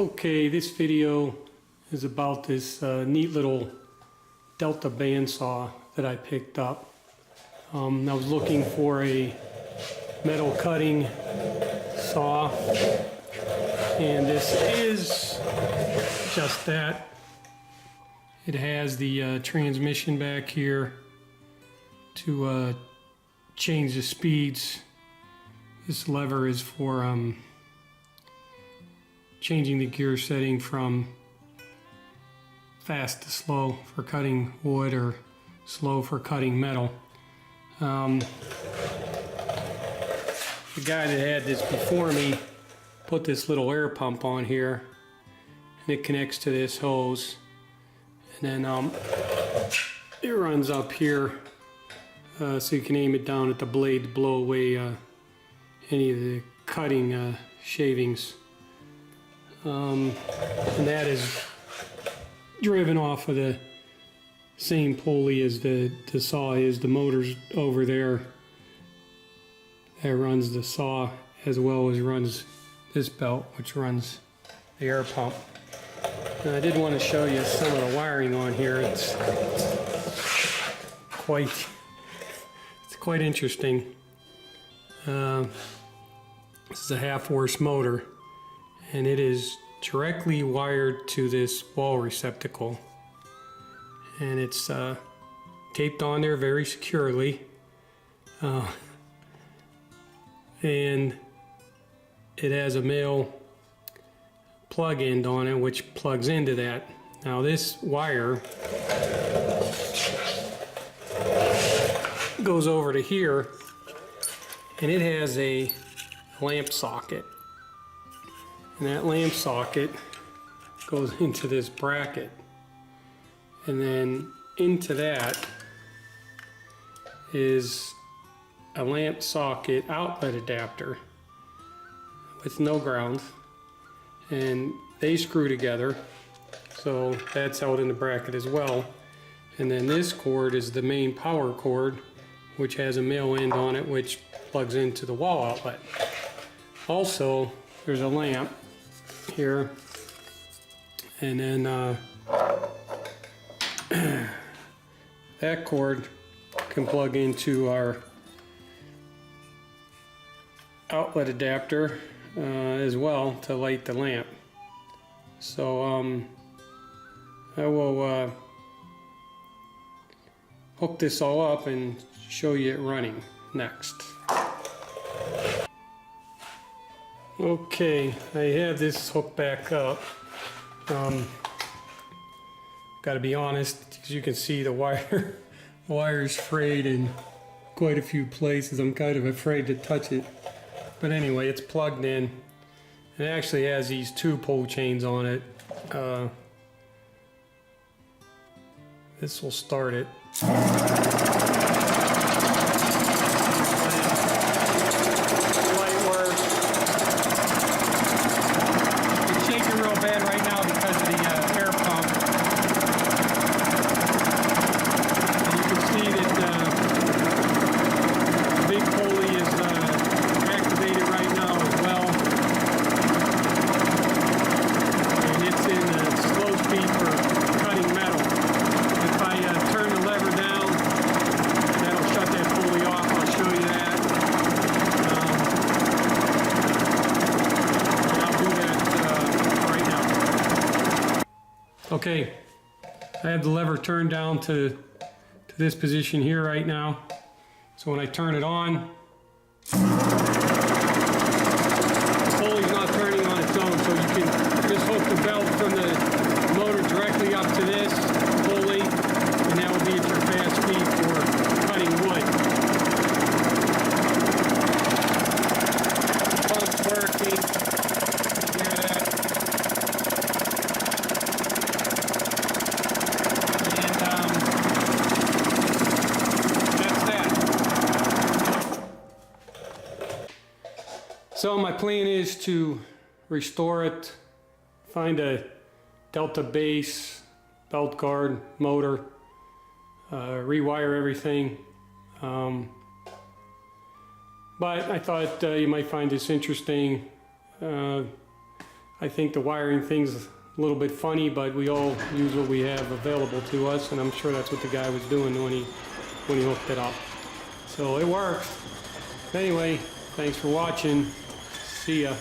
Okay, this video is about this neat little Delta bandsaw that I picked up. I was looking for a metal cutting saw, and this is just that. It has the transmission back here to change the speeds. This lever is for changing the gear setting from fast to slow for cutting wood or slow for cutting metal. The guy that had this before me put this little air pump on here, and it connects to this hose, and then it runs up here so you can aim it down at the blade to blow away any of the cutting shavings. And that is driven off of the same pulley as the saw is. The motor's over there. That runs the saw as well as runs this belt, which runs the air pump. And I did want to show you some of the wiring on here. It's quite interesting. This is a half-horse motor, and it is directly wired to this wall receptacle, and it's taped on there very securely, and it has a male plug end on it which plugs into that. Now this wire goes over to here, and it has a lamp socket, and that lamp socket goes into this bracket, and then into that is a lamp socket outlet adapter with no ground, and they screw together, so that's out in the bracket as well. And then this cord is the main power cord, which has a male end on it which plugs into the wall outlet. Also, there's a lamp here, and then that cord can plug into our outlet adapter as well to light the lamp. So I will hook this all up and show you it running next. Okay, I have this hooked back up. Got to be honest, as you can see, the wire's frayed in quite a few places. I'm kind of afraid to touch it, but anyway, it's plugged in. It actually has these two pull chains on it. This will start it. Okay, I have the lever turned down to this position here right now. So when I turn it on, the pulley's not turning on its own, so you can just hook the belt from the motor directly up to this pulley, and that will be at your fast speed for cutting wood. The pump's working. Hear that? So my plan is to restore it, find a Delta base, belt guard, motor, rewire everything. But I thought you might find this interesting. I think the wiring thing's a little bit funny, but we all use what we have available to us, and I'm sure that's what the guy was doing when he hooked it up. So it works. Anyway, thanks for watching. See ya.